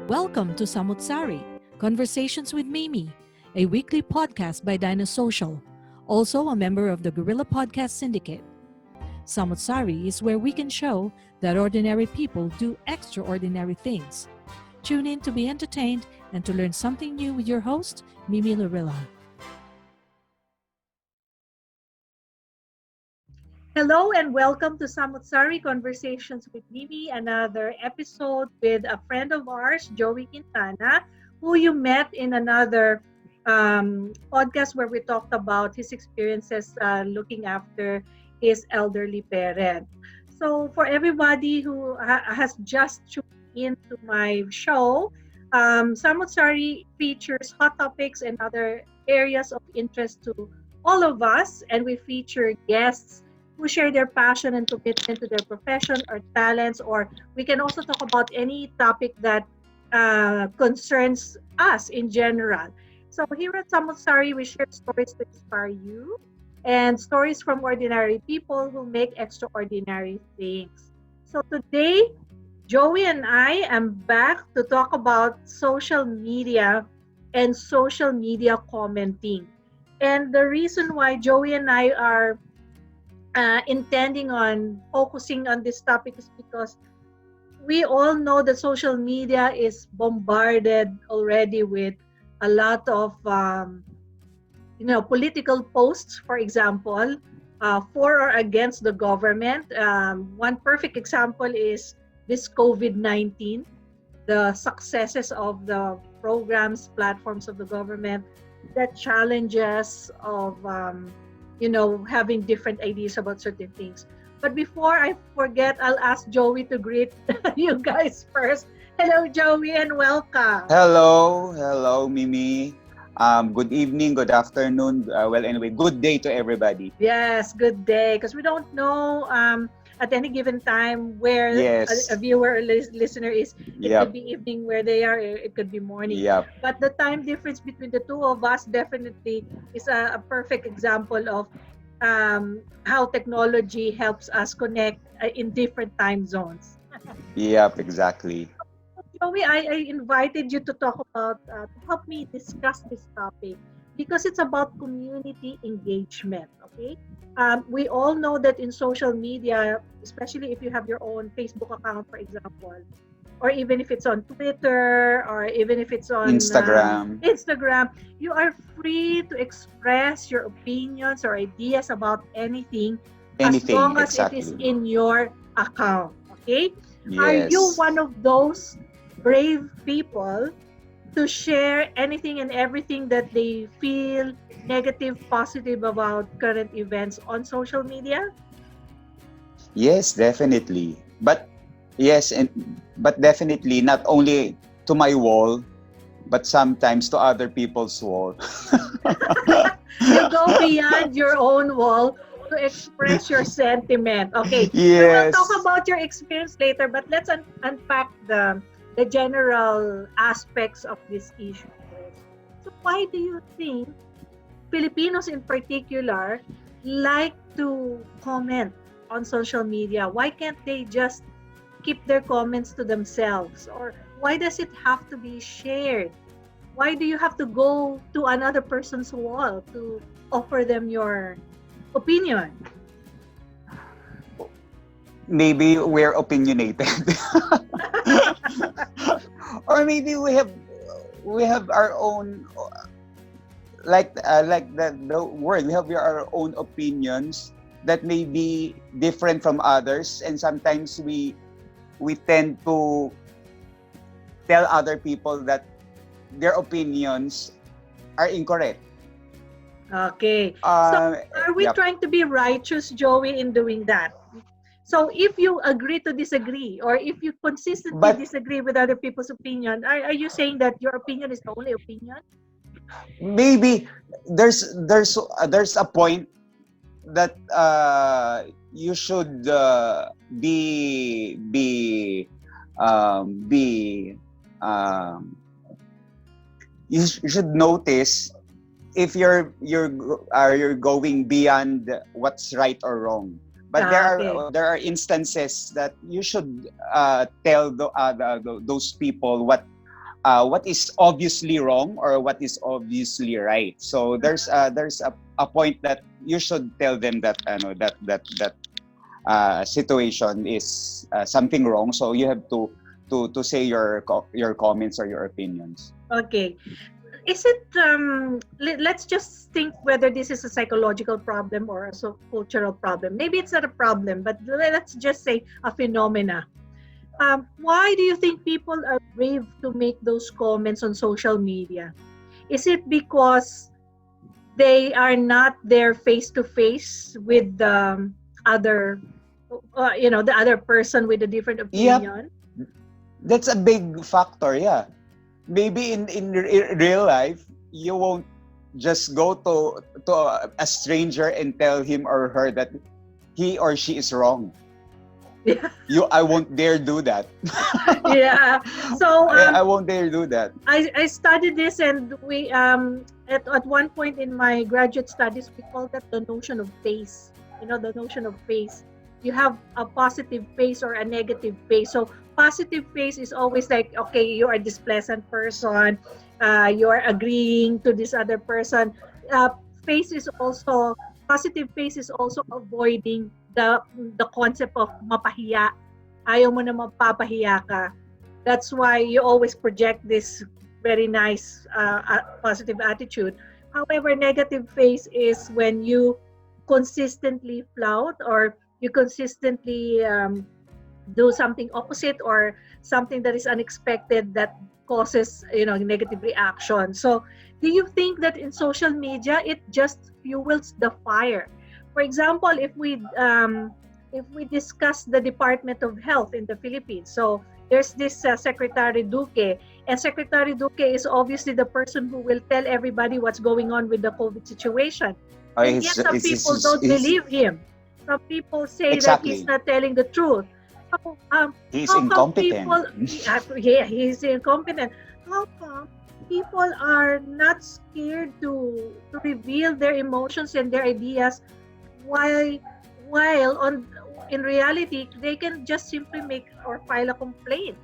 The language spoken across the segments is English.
Welcome to Samu't Sari, Conversations with Mimi, a weekly podcast by Dinosocial, also a member of the Gorilla Podcast Syndicate. Samu't Sari is where we can show that ordinary people do extraordinary things. Tune in to be entertained and to learn something new with your host, Mimi Lorilla. Hello and welcome to Samu't Sari Conversations with Mimi, another episode with a friend of ours, Joey Quintana, who you met in another podcast where we talked about his experiences looking after his elderly parent. So, for everybody who has just tuned into my show, Samu't Sari features hot topics and other areas of interest to all of us, and we feature guests who share their passion and commitment to their profession or talents, or we can also talk about any topic that concerns us in general. So here at Samosari, we share stories to inspire you and stories from ordinary people who make extraordinary things. So today, Joey and I am back to talk about social media and social media commenting. And the reason why Joey and I are intending on focusing on this topic is because we all know that social media is bombarded already with a lot of political posts, for example, for or against the government. One perfect example is this COVID-19, the successes of the programs, platforms of the government, the challenges of having different ideas about certain things. But before I forget, I'll ask Joey to greet you guys first. Hello, Joey, and welcome. Hello, Mimi. Good evening, good afternoon. Anyway, good day to everybody. Yes, good day. Because we don't know at any given time where Yes. a viewer or listener is. It Yep. could be evening where they are, it could be morning. Yep. But the time difference between the two of us definitely is a perfect example of how technology helps us connect in different time zones. Yep, exactly. Joey, I invited you to talk about, to help me discuss this topic because it's about community engagement, okay? We all know that in social media, especially if you have your own Facebook account, for example, or even if it's on Twitter, or even if it's on Instagram, you are free to express your opinions or ideas about anything as long as Exactly. it is in your account, okay? Yes. Are you one of those brave people to share anything and everything that they feel negative, positive about current events on social media? Yes, definitely. But definitely not only to my wall, but sometimes to other people's wall. You go beyond your own wall to express your sentiment. Okay, we will Yes. talk about your experience later, but let's unpack the general aspects of this issue first. So why do you think Filipinos in particular like to comment on social media? Why can't they just keep their comments to themselves? Or why does it have to be shared? Why do you have to go to another person's wall to offer them your opinion? Maybe we're opinionated. Or maybe we have our own, like the word, we have our own opinions that may be different from others, and sometimes we tend to tell other people that their opinions are incorrect. Okay. So are we Yep. trying to be righteous, Joey, in doing that? So if you agree to disagree, or if you consistently But disagree with other people's opinion, are you saying that your opinion is the only opinion? maybe there's a point that you should be you should notice if you're going beyond what's right or wrong. But Okay. there are instances that you should tell those people what is obviously wrong or what is obviously right. So there's a point that you should tell them that situation is something wrong. So you have to say your comments or your opinions. Okay. Is it let's just think whether this is a psychological problem or a cultural problem. Maybe it's not a problem, but let's just say a phenomena. Why do you think people are brave to make those comments on social media? Is it because they are not there face to face with the other, the other person with a different Yep, opinion? that's a big factor. Yeah, maybe in real life you won't just go to a stranger and tell him or her that he or she is wrong. Yeah. I won't dare do that. Yeah. So I won't dare do that. I studied this, and we at one point in my graduate studies we call that the notion of face. The notion of face. You have a positive face or a negative face. So positive face is always like, okay, you are this pleasant person, you are agreeing to this other person. Face is also Positive face is also avoiding the concept of mapahiya. Ayaw mo na mapapahiya ka. That's why you always project this very nice positive attitude. However, negative face is when you consistently flout, or you consistently do something opposite, or something that is unexpected that causes negative reaction. So do you think that in social media it just fuels the fire? For example, if we discuss the Department of Health in the Philippines, so there's this Secretary Duque, and Secretary Duque is obviously the person who will tell everybody what's going on with the COVID situation. And yet some people don't believe him. Some people say that he's Exactly. not telling the truth. He's How come incompetent. he's incompetent. How come people are not scared to reveal their emotions and their ideas, while in reality they can just simply make or file a complaint?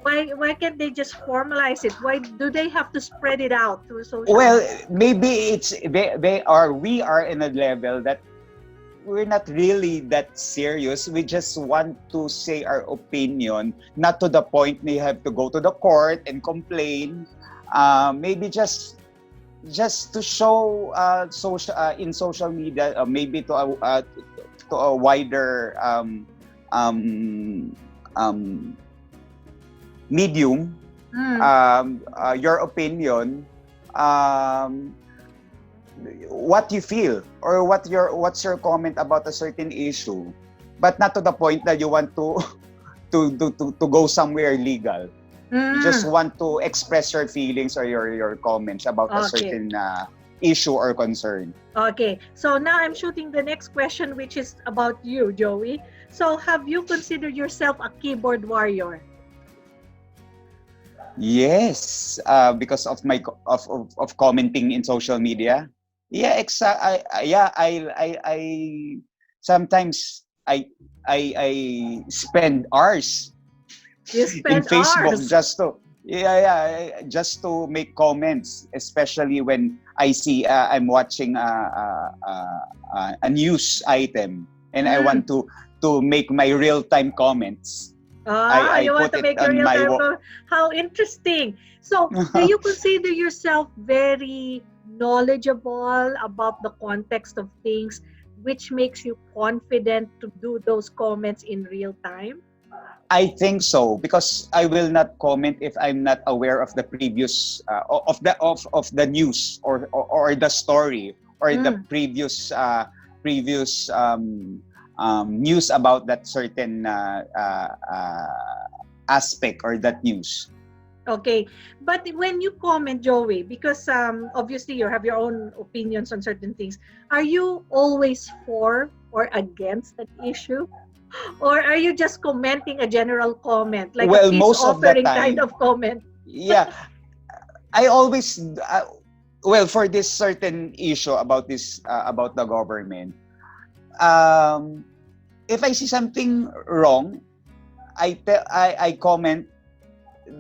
Why can't they just formalize it? Why do they have to spread it out through social Well, media? maybe we are in a level that we're not really that serious. We just want to say our opinion, not to the point we have to go to the court and complain. Maybe just to show in social media, maybe to a wider um, um, medium, your opinion, what you feel, or what's your comment about a certain issue, but not to the point that you want to to go somewhere legal. You just want to express your feelings or your comments about a Okay. certain issue or concern. Okay, so now I'm shooting the next question, which is about you, Joey. So have you considered yourself a keyboard warrior? Yes, because of my of commenting in social media. Yeah, I sometimes I spend hours You in spend Facebook hours. just to make comments, especially when I see I'm watching a news item and I want to make my real time comments. I You want put to it make your on real my time. How interesting. So, do you consider yourself very knowledgeable about the context of things, which makes you confident to do those comments in real time? I think so, because I will not comment if I'm not aware of the previous of the news or the story or the previous news about that certain aspect or that news. Okay, but when you comment, Joey, because obviously you have your own opinions on certain things, are you always for or against an issue? Or are you just commenting a general comment, like a Well, peace most of the offering kind time, of comment? yeah, I always well, for this certain issue about this about the government, um, if I see something wrong, I comment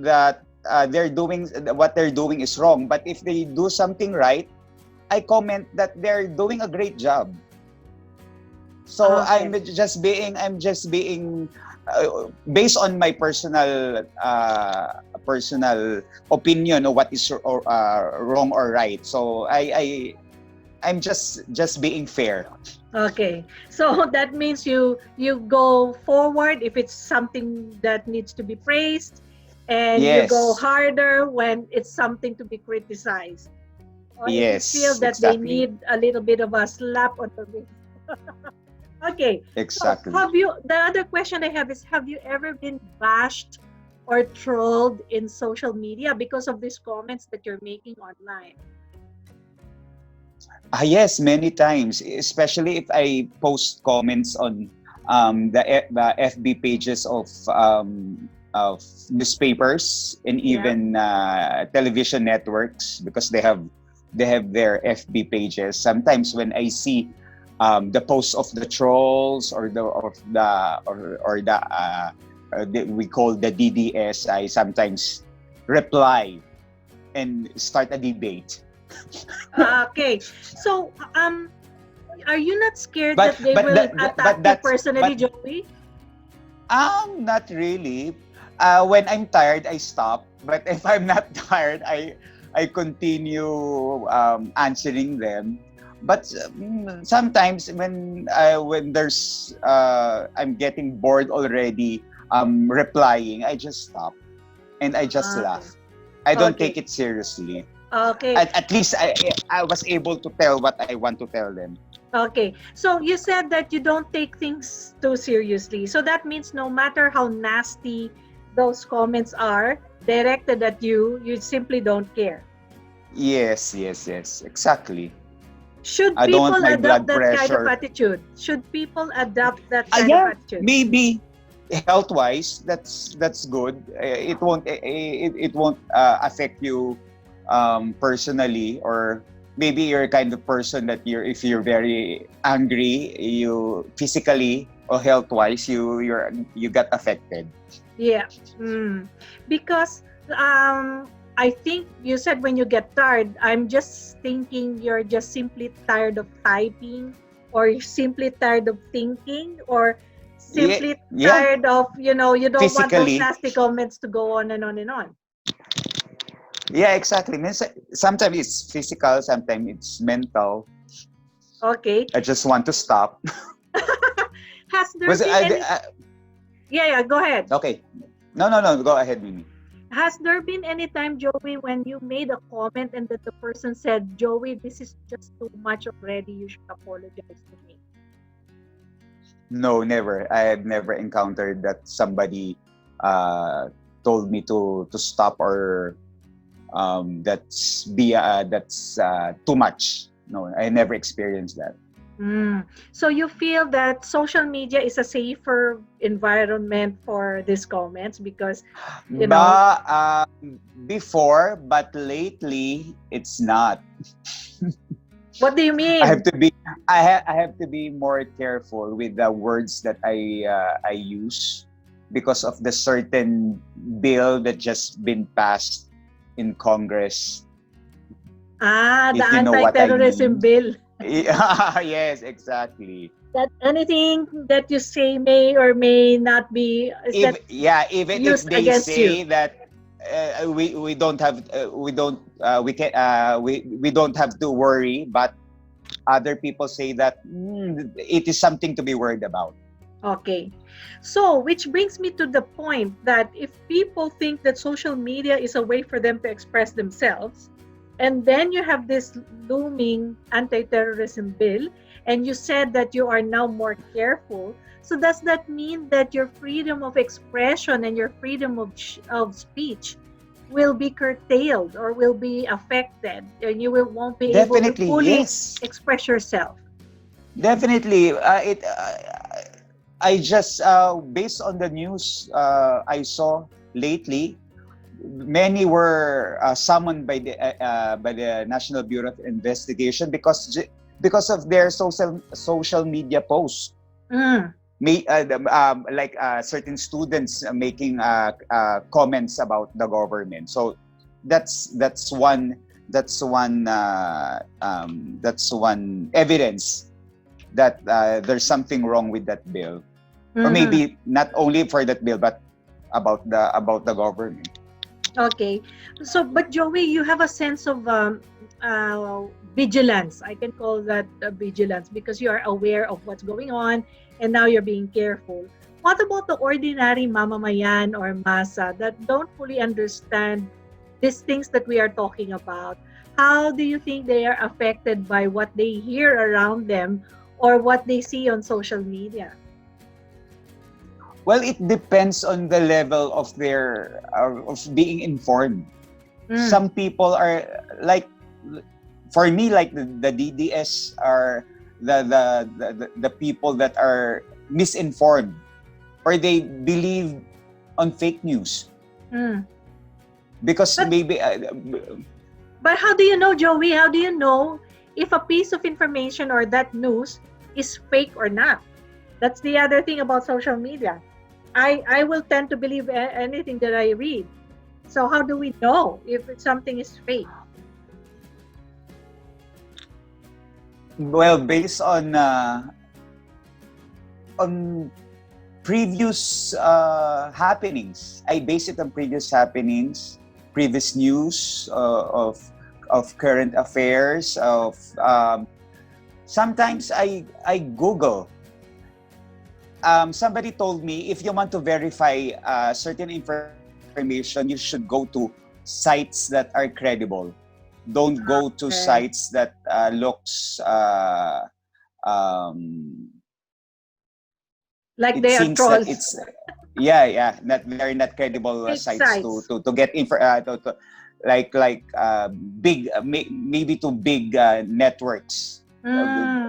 that what they're doing is wrong. But if they do something right, I comment that they're doing a great job. So Okay. I'm just being based on my personal opinion of what is wrong or right. So I'm just being fair. Okay. So that means you go forward if it's something that needs to be praised, and you go Yes, harder when it's something to be criticized. Or if you feel yes, that they exactly, need a little bit of a slap on the wrist. Okay. So exactly. have you the other question I have is, have you ever been bashed or trolled in social media because of these comments that you're making online? Yes, many times, especially if I post comments on the FB pages of newspapers and Yeah. even television networks, because they have their FB pages. Sometimes when I see the posts of the trolls or we call the DDS, I sometimes reply and start a debate. Okay. So are you not scared But that they but will that, that attack but you that's personally, but Joey? not really. When I'm tired, I stop. But if I'm not tired, I continue answering them. But sometimes when there's I'm getting bored already replying, I just stop and I just Okay. laugh. I don't Okay. take it seriously. Okay. At least I was able to tell what I want to tell them. Okay. So you said that you don't take things too seriously. So that means no matter how nasty those comments are directed at you, you simply don't care. Yes, yes, yes, exactly. Should I don't want people my adopt blood that kind of pressure. attitude? Should people adopt that kind of Yeah, attitude? maybe health wise that's good. It won't affect you personally, or maybe you're kind of person that if you're very angry, you physically or health wise you got affected. Yeah. Mm. Because I think you said when you get tired, I'm just thinking you're just simply tired of typing, or you're simply tired of thinking, or Yeah, simply yeah, tired of, you don't want those physically. nasty comments to go on and on and on. Yeah, exactly. Means sometimes it's physical, sometimes it's mental. Okay. I just want to stop. Has there Was been any Yeah, yeah, go ahead. okay? No, no, no. Go ahead, Mimi. Has there been any time, Joey, when you made a comment and that the person said, Joey, this is just too much already. You should apologize to me? No, never. I have never encountered that somebody uh, told me to stop, or that's too much. No, I never experienced that. Mm. So you feel that social media is a safer environment for these comments because, you know, But before, but lately, it's not. what do you I have mean? to be I have to be more careful with the words that I use, because of the certain bill that just been passed in Congress, Ah, the if you know what I anti-terrorism mean. bill. Yeah, yes, exactly. That anything that you say may or may not be, is If that yeah, even if used they against you? say that we don't have we don't have to worry, but other people say that it is something to be worried about. Okay. So, which brings me to the point that if people think that social media is a way for them to express themselves, and then you have this looming anti-terrorism bill, and you said that you are now more careful. So, does that mean that your freedom of expression and your freedom of speech will be curtailed or will be affected, and you won't be able to Definitely, fully yes. express yourself? Definitely. I just based on the news I saw lately, many were summoned by the National Bureau of Investigation because of their social media posts. Mm. certain students making comments about the government. So that's one that's one evidence that there's something wrong with that bill, or Mhm. maybe not only for that bill but about the government. Okay. So, but Joey, you have a sense of vigilance. I can call that vigilance because you are aware of what's going on and now you're being careful. What about the ordinary mamamayan or masa that don't fully understand these things that we are talking about? How do you think they are affected by what they hear around them or what they see on social media? Well, it depends on the level of their of being informed. Mm. Some people are like, for me, like the DDS are the people that are misinformed, or they believe on fake news Mm. because But maybe But how do you know, Joey? How do you know if a piece of information or that news is fake or not? That's the other thing about social media. I will tend to believe anything that I read. So how do we know if something is fake? well, based on previous happenings. I base it on previous happenings, previous news of current affairs. Of sometimes I Google. Somebody told me if you want to verify certain information, you should go to sites that are credible. Don't go to Okay. sites that looks um, Like it they are seems that trolls. it's yeah not very not credible Fake sites to sites. get info to big maybe to big networks, Mm.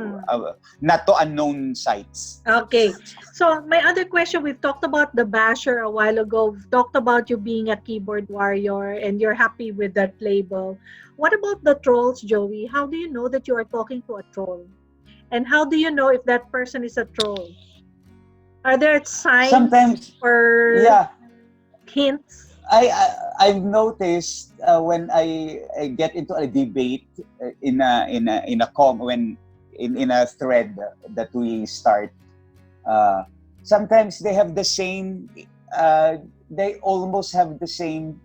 not to unknown sites. Okay. So my other question, we've talked about the basher a while ago. We've talked about you being a keyboard warrior and you're happy with that label. What about the trolls, Joey? How do you know that you are talking to a troll? And how do you know if that person is a troll? Are there signs Sometimes, or yeah, hints? I've noticed when I get into a debate in a com when in a thread that we start. Uh, Sometimes they have the same. They almost have the same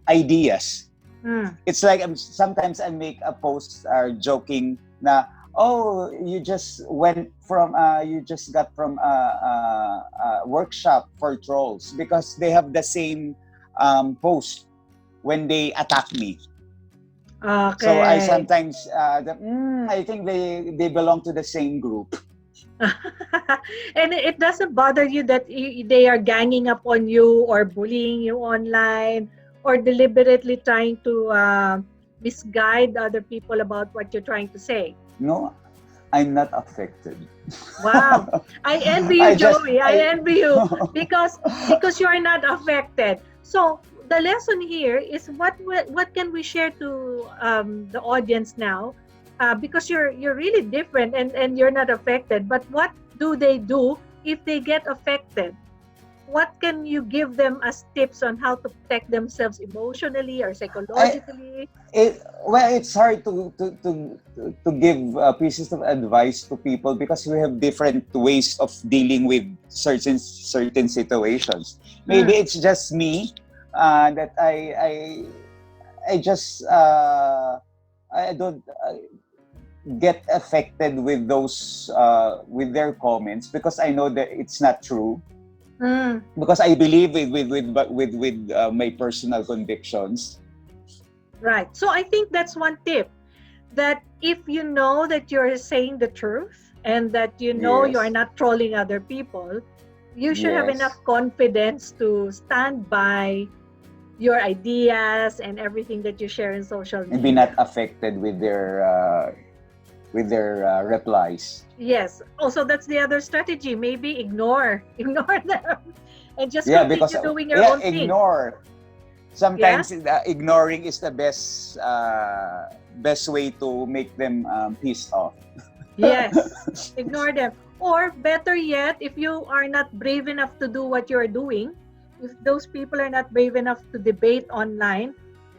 ideas. Mm. It's like sometimes I make a post joking na, oh, you just got from a workshop for trolls, because they have the same post when they attack me. So I Okay. sometimes I think they belong to the same group. And it doesn't bother you that they are ganging up on you or bullying you online or deliberately trying to misguide other people about what you're trying to say. No, I'm not affected. Wow. I envy you, I just Joey. I I envy you because you are not affected. So the lesson here is what can we share to the audience now? Because you're really different and you're not affected. But what do they do if they get affected? What can you give them as tips on how to protect themselves emotionally or I psychologically? it's hard to give pieces of advice to people because we have different ways of dealing with certain situations. Maybe Mm, it's just me that I just I don't get affected with those with their comments, because I know that it's not true, mm. because I believe my personal convictions. Right. So I think that's one tip that if you know that you're saying the truth and that you know you are Yes. not trolling other people, you should have enough Yes. confidence to stand by your ideas and everything that you share in social And be not media. affected with their replies. Yes. Also, that's the other strategy. Maybe ignore, ignore them, and just Yeah, because continue doing your yeah, own thing. ignore. Yeah. Sometimes ignoring is the best way to make them pissed off. Yes. Ignore them. Or better yet, if you are not brave enough to do what you're doing, if those people are not brave enough to debate online,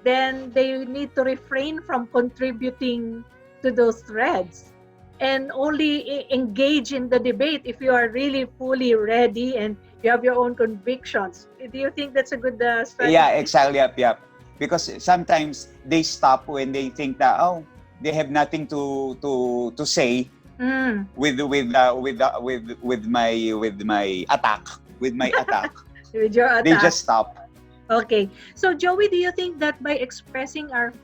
then they need to refrain from contributing to those threads and only engage in the debate if you are really fully ready and you have your own convictions. Do you think that's a good Yeah, strategy? exactly. Yep, yep. Because sometimes they stop when they think that, oh, they have nothing to say Mm. with my attack. With your They attack. just stop. Okay. So, Joey, do you think that by expressing our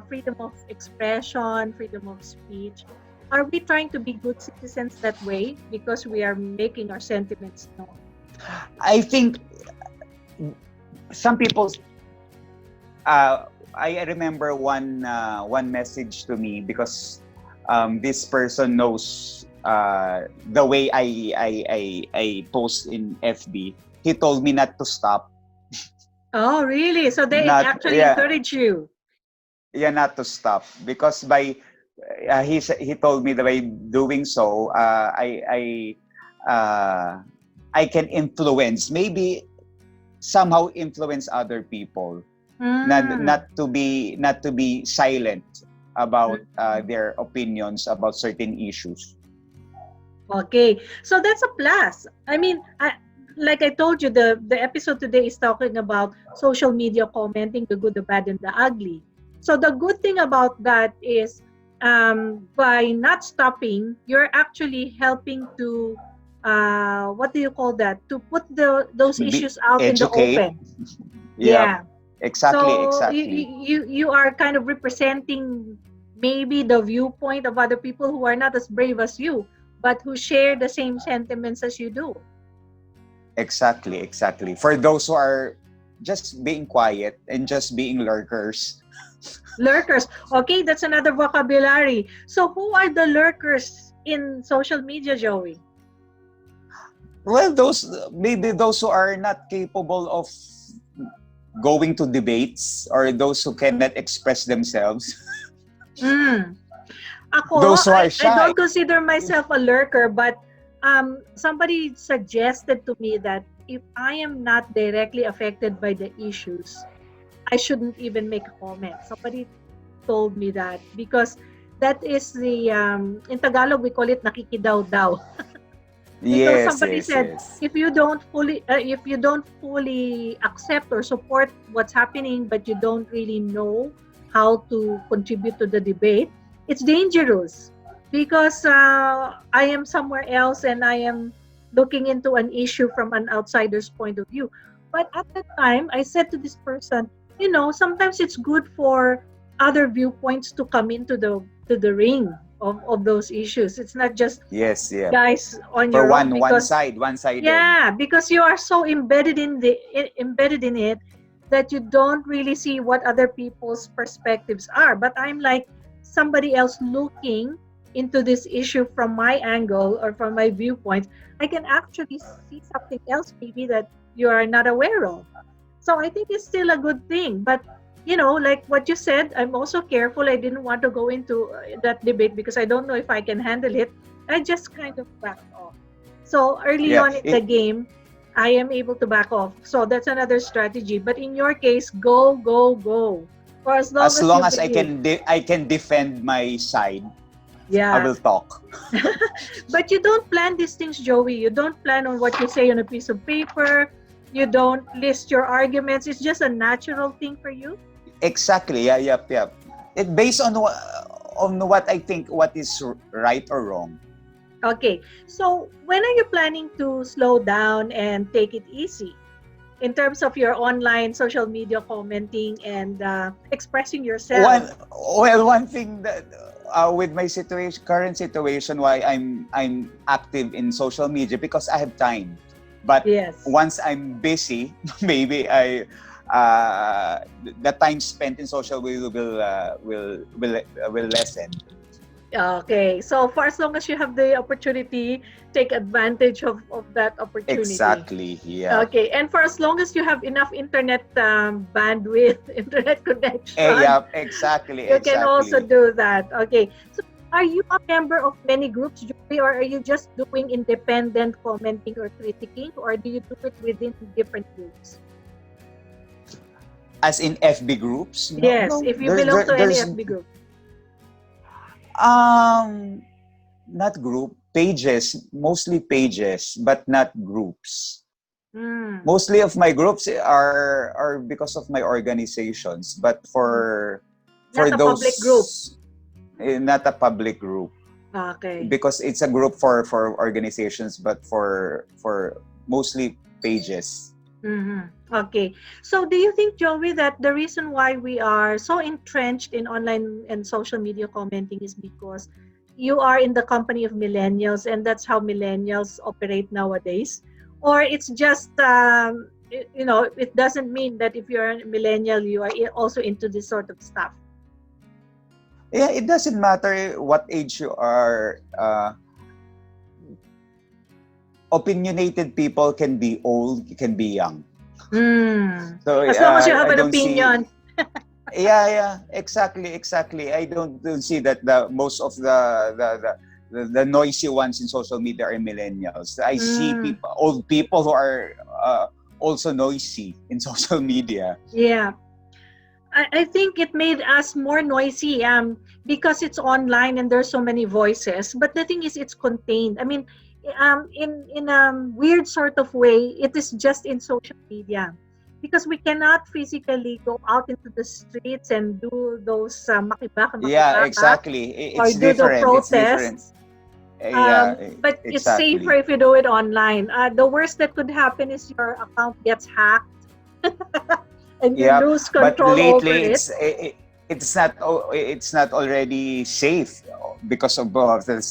freedom of expression, freedom of speech, are we trying to be good citizens that way because we are making our sentiments known? I think some people. I remember one message to me because this person knows the way I post in FB. He told me not to stop. Oh, really? So they Not actually yeah encourage you. yeah not to stop because by he told me that by doing so uh, I can influence, maybe somehow influence other people, Mm. not to be silent about Mm. their opinions about certain issues. Okay, so that's a plus. I mean, like I told you, the episode today is talking about social media commenting, the good, the bad, and the ugly. So the good thing about that is, by not stopping, you're actually helping to, what do you call that? To put those Be issues out in the educate. open. Yeah, Yeah. exactly, So you exactly. you you are kind of representing maybe the viewpoint of other people who are not as brave as you, but who share the same sentiments as you do. Exactly. For those who are just being quiet and just being lurkers. Lurkers. Okay, that's another vocabulary. So who are the lurkers in social media, Joey? Well, those maybe those who are not capable of going to debates, or those who cannot express themselves. Mm. Ako, Those who are I shy. don't consider myself a lurker, but somebody suggested to me that if I am not directly affected by the issues, I shouldn't even make a comment. Somebody told me that because that is the in Tagalog we call it nakikidaw-daw. Because Yes, somebody yes, said yes. if you don't fully accept or support what's happening, but you don't really know how to contribute to the debate, it's dangerous because I am somewhere else and I am looking into an issue from an outsider's point of view. But at that time I said to this person, sometimes it's good for other viewpoints to come into the ring of those issues. It's not just Yes, yeah. guys on For your own one because side, one-sided. yeah, because you are so embedded in it that you don't really see what other people's perspectives are. But I'm like somebody else looking into this issue from my angle or from my viewpoint. I can actually see something else maybe that you are not aware of. So I think it's still a good thing. But like what you said, I'm also careful. I didn't want to go into that debate because I don't know if I can handle it. I just kind of backed off. So early Yeah. on in the game, I am able to back off. So that's another strategy. But in your case, go, go, go. For as long As as you long as believe. I can defend my side, I Yeah. will talk. But you don't plan these things, Joey. You don't plan on what you say on a piece of paper. You don't list your arguments. It's just a natural thing for you. Exactly. Yeah, yep, yep. It based on what I think what is right or wrong. Okay. So when are you planning to slow down and take it easy in terms of your online social media commenting and expressing yourself? One thing that with my current situation, why I'm active in social media, because I have time. But Yes. once I'm busy, maybe the time spent in social will lessen. Okay. So for as long as you have the opportunity, take advantage of that opportunity. Exactly. Yeah. Okay. And for as long as you have enough internet bandwidth, internet connection, Yeah. Exactly. you can also Exactly. do that. Okay. So Are you a member of many groups, Joey, or are you just doing independent commenting or critiquing, or do you do it within different groups? As in FB groups? No, Yes, no. if you belong to any There's FB group. um not group pages, mostly pages, but not groups. Mm, Mostly of my groups are because of my organizations, but mm. for Not a public group. those not a public group, Okay. because it's a group for organizations, but for mostly pages. Mm-hmm. Okay. So do you think, Joey, that the reason why we are so entrenched in online and social media commenting is because you are in the company of millennials and that's how millennials operate nowadays? Or it's just, it doesn't mean that if you're a millennial, you are also into this sort of stuff. Yeah, it doesn't matter what age you are. Opinionated people can be old, can be young. Mm. So As long as you have I an don't see. opinion. Yeah, exactly. I don't see that the most of the noisy ones in social media are millennials. I see Mm. old people who are also noisy in social media. Yeah. I think it made us more noisy because it's online and there's so many voices. But the thing is, it's contained. I mean, in a weird sort of way, it is just in social media because we cannot physically go out into the streets and do those Yeah, makibaka exactly. or It's do the different. It's different. protests. Yeah, But it's safer exactly. if you do it online. The worst that could happen is your account gets hacked and you Yep. lose But control over lately, it. it's not already safe because of the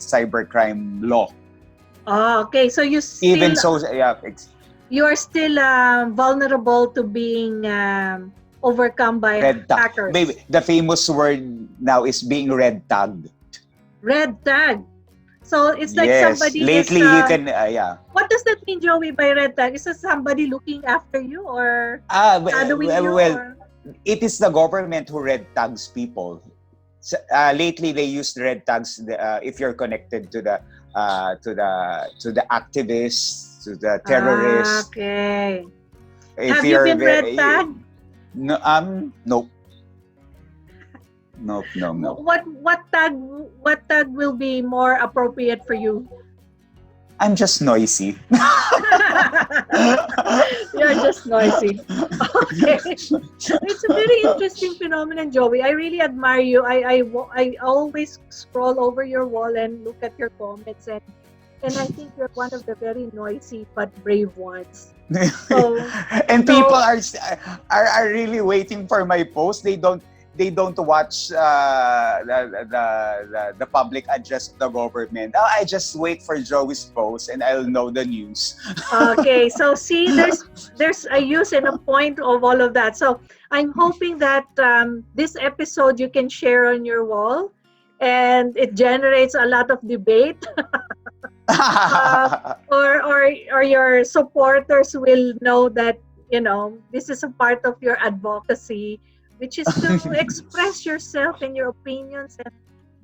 cybercrime law. Oh, okay. So Even so, yeah, you are still vulnerable to being overcome by red tag. hackers. Maybe the famous word now is being red tagged. Red tag. So it's like Yes, somebody is. lately you can, yeah. What does that mean, Joey, by red tag? Is it somebody looking after you or shadowing you? Well, Or it is the government who red tags people. Lately, they use red tags if you're connected to the activists, to the terrorists. okay. If Have you you're been red very tagged? no, nope, nope, no, no. What tag will be more appropriate for you? I'm just noisy. You're just noisy. Okay. It's a very interesting phenomenon, Joey. I really admire you. I always scroll over your wall and look at your comments, and I think you're one of the very noisy but brave ones. So, And people so are really waiting for my post. They don't watch the public address of the government. Oh, I just wait for Joey's post and I'll know the news. okay. So see, there's a use and a point of all of that. So I'm hoping that this episode you can share on your wall, and it generates a lot of debate. Or your supporters will know that this is a part of your advocacy, which is to express yourself and your opinions and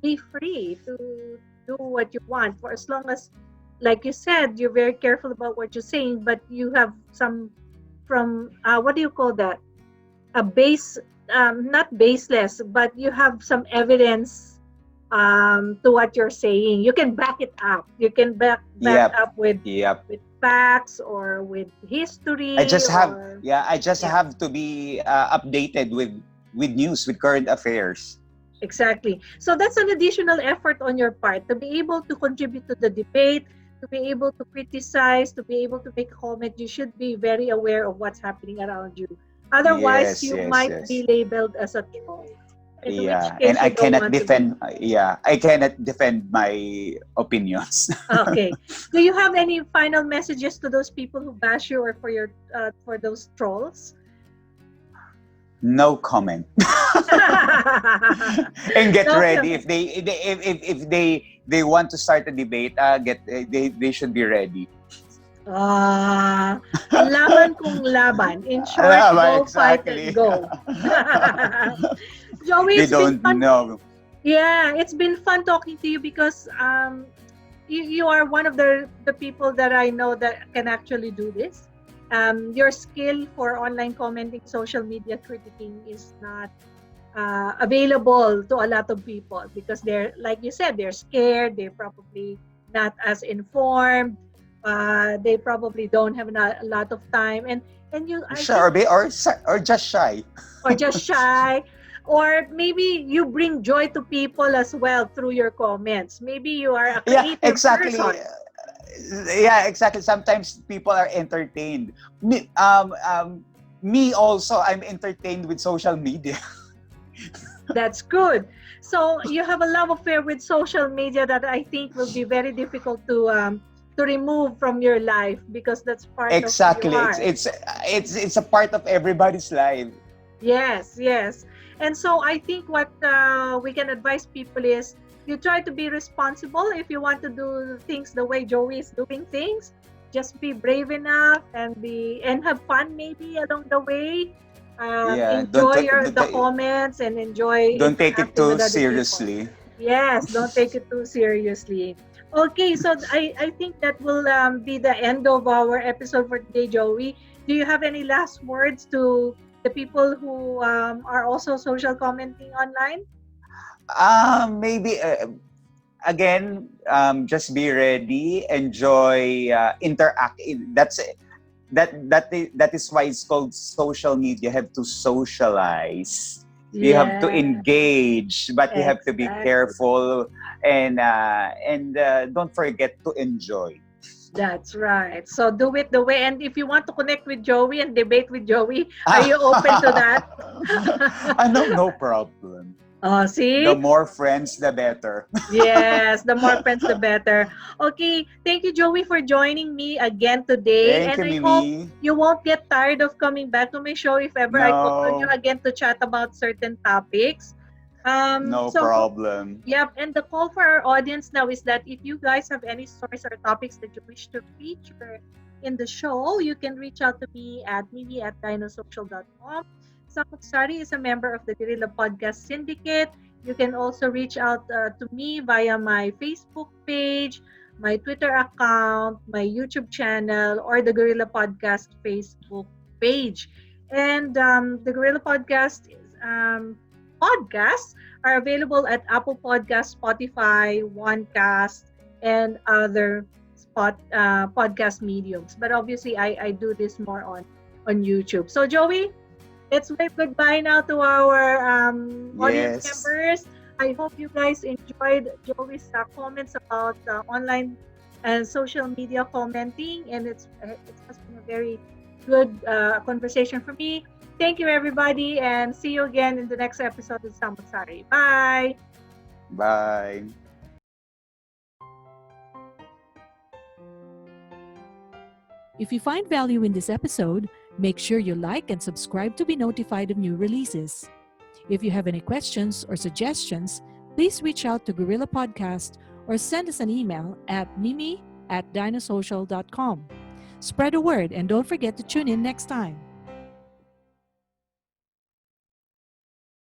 be free to do what you want for as long as, like you said, you're very careful about what you're saying, but you have some from what do you call that, a base, not baseless, but you have some evidence to what you're saying. You can back it up. You can back Yep. up with Yep. facts or with history I just have or I just yeah, have to be updated with news, with current affairs. exactly. So that's an additional effort on your part to be able to contribute to the debate, to be able to criticize, to be able to make comment. You should be very aware of what's happening around you. Otherwise, Yes, you yes, might yes. be labeled as a troll. In which Yeah, and case, you don't want to be. I cannot defend my opinions. Okay. Do you have any final messages to those people who bash you or for those trolls? No comment. And get No ready comment. if they want to start a debate. They should be ready. Laban kung laban. In short, go fight and Exactly. go. Joey, They don't know. Yeah, it's been fun talking to you because you are one of the people that I know that can actually do this. Your skill for online commenting, social media critiquing is not available to a lot of people because they're, like you said, they're scared. They're probably not as informed. They probably don't have a lot of time, and you, I Sure, think, or just shy. or just shy, or maybe you bring joy to people as well through your comments. Maybe you are a Yeah, creative person. exactly. Yeah, exactly. Sometimes people are entertained. Me also, I'm entertained with social media. That's good. So you have a love affair with social media that I think will be very difficult to remove from your life because that's part of who you Exactly. are. It's a part of everybody's life. Yes, yes. And so I think what we can advise people is you try to be responsible. If you want to do things the way Joey is doing things, just be brave enough and have fun maybe along the way. Yeah, Enjoy the comments and enjoy don't take it interacting too with other people. seriously. Yes, don't take it too seriously. Okay, so I think that will be the end of our episode for today, Joey. Do you have any last words to the people who are also social commenting online? Maybe again, just be ready, enjoy, interact. That's it. That is why it's called social media. You have to socialize. You have to Yeah, engage, but you have to be exactly. careful and don't forget to enjoy. That's right. So do it the way. And if you want to connect with Joey and debate with Joey, are you open to that? No, no problem. Oh, The see? more friends, the better. Yes, the more friends, the better. Okay, thank you, Joey, for joining me again today. Thank And you, I hope Mimi. you won't get tired of coming back to my show if ever I call on you No, again to chat about certain topics. no So, problem. yep. And the call for our audience now is that if you guys have any stories or topics that you wish to feature in the show, you can reach out to me at mimi@dinosocial.com. Samu't Sari is a member of the Guerrilla Podcast Syndicate. You can also reach out to me via my Facebook page, my Twitter account, my YouTube channel, or the Guerrilla Podcast Facebook page. And the Guerrilla Podcast podcasts are available at Apple Podcasts, Spotify, OneCast, and other podcast mediums. But obviously, I do this more on YouTube. So, Joey, let's wave goodbye now to our audience Yes. members. I hope you guys enjoyed Joey's comments about online and social media commenting, and it has been a very good conversation for me. Thank you, everybody, and see you again in the next episode of Samu't Sari. Bye. Bye. If you find value in this episode, make sure you like and subscribe to be notified of new releases. If you have any questions or suggestions, please reach out to Guerrilla Podcast or send us an email at mimi@dinosocial.com. Spread the word and don't forget to tune in next time.